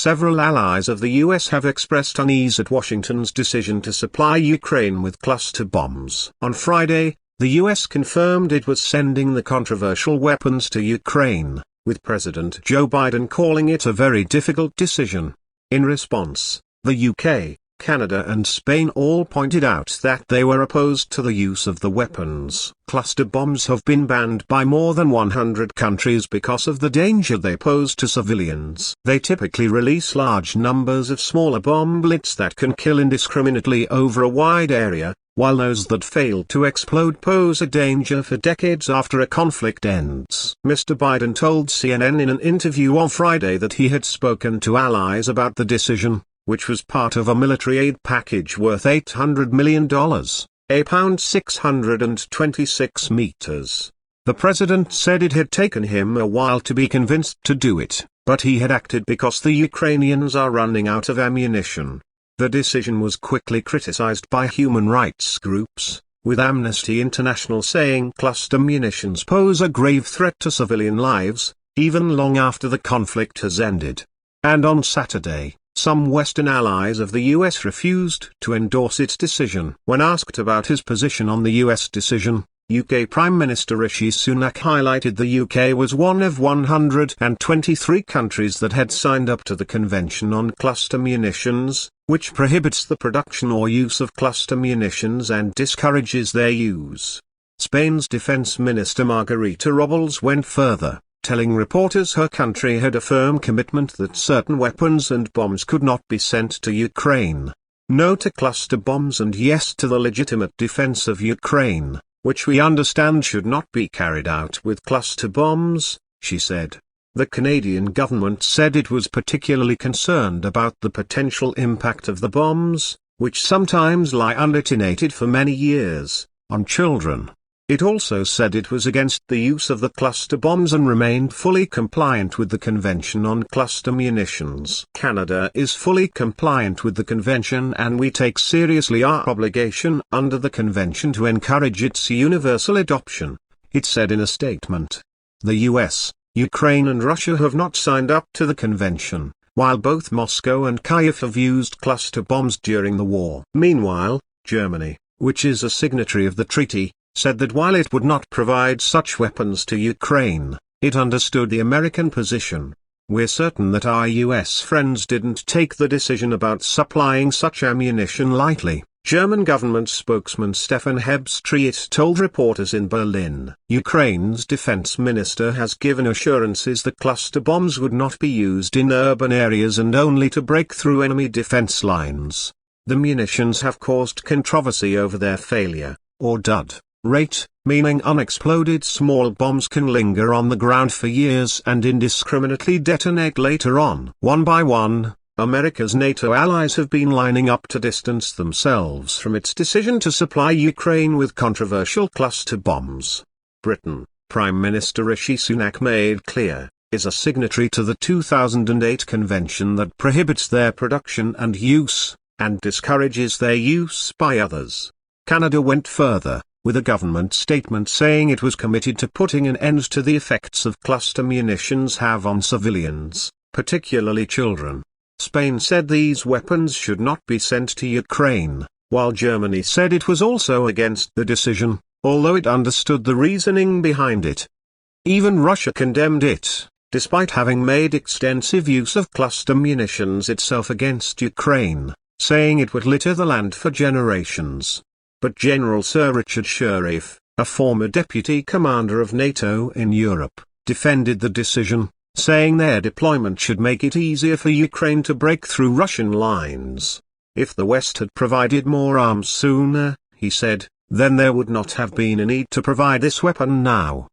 several allies of the US have expressed unease at Washington's decision to supply Ukraine with cluster bombs. On Friday, the US confirmed it was sending the controversial weapons to Ukraine, with President Joe Biden calling it a very difficult decision. In response, the UK, Canada and Spain all pointed out that they were opposed to the use of the weapons. Cluster bombs have been banned by more than 100 countries because of the danger they pose to civilians. They typically release large numbers of smaller bomblets that can kill indiscriminately over a wide area, while those that fail to explode pose a danger for decades after a conflict ends. Mr. Biden told CNN in an interview on Friday that he had spoken to allies about the decision, which was part of a military aid package worth $800 million, £626 meters. The president said it had taken him a while to be convinced to do it, but he had acted because the Ukrainians are running out of ammunition. The decision was quickly criticized by human rights groups, with Amnesty International saying cluster munitions pose a grave threat to civilian lives, even long after the conflict has ended. And on Saturday, some Western allies of the US refused to endorse its decision. When asked about his position on the US decision, UK Prime Minister Rishi Sunak highlighted the UK was one of 123 countries that had signed up to the Convention on Cluster Munitions, which prohibits the production or use of cluster munitions and discourages their use. Spain's Defense Minister Margarita Robles went further, telling reporters her country had a firm commitment that certain weapons and bombs could not be sent to Ukraine. No to cluster bombs and yes to the legitimate defense of Ukraine, which we understand should not be carried out with cluster bombs, she said. The Canadian government said it was particularly concerned about the potential impact of the bombs, which sometimes lie undetonated for many years, on children. It also said it was against the use of the cluster bombs and remained fully compliant with the Convention on Cluster Munitions. Canada is fully compliant with the convention and we take seriously our obligation under the convention to encourage its universal adoption, it said in a statement. The US, Ukraine and Russia have not signed up to the convention, while both Moscow and Kyiv have used cluster bombs during the war. Meanwhile, Germany, which is a signatory of the treaty, said that while it would not provide such weapons to Ukraine, it understood the American position. We're certain that our US friends didn't take the decision about supplying such ammunition lightly, German government spokesman Stefan Herbstreit told reporters in Berlin. Ukraine's defense minister has given assurances that cluster bombs would not be used in urban areas and only to break through enemy defense lines. The munitions have caused controversy over their failure, or dud, rate, meaning unexploded small bombs can linger on the ground for years and indiscriminately detonate later on. One by one, America's NATO allies have been lining up to distance themselves from its decision to supply Ukraine with controversial cluster bombs. Britain, Prime Minister Rishi Sunak made clear, is a signatory to the 2008 convention that prohibits their production and use, and discourages their use by others. Canada went further, with a government statement saying it was committed to putting an end to the effects of cluster munitions have on civilians, particularly children. Spain said these weapons should not be sent to Ukraine, while Germany said it was also against the decision, although it understood the reasoning behind it. Even Russia condemned it, despite having made extensive use of cluster munitions itself against Ukraine, saying it would litter the land for generations. But General Sir Richard Sheriff, a former deputy commander of NATO in Europe, defended the decision, saying their deployment should make it easier for Ukraine to break through Russian lines. If the West had provided more arms sooner, he said, then there would not have been a need to provide this weapon now.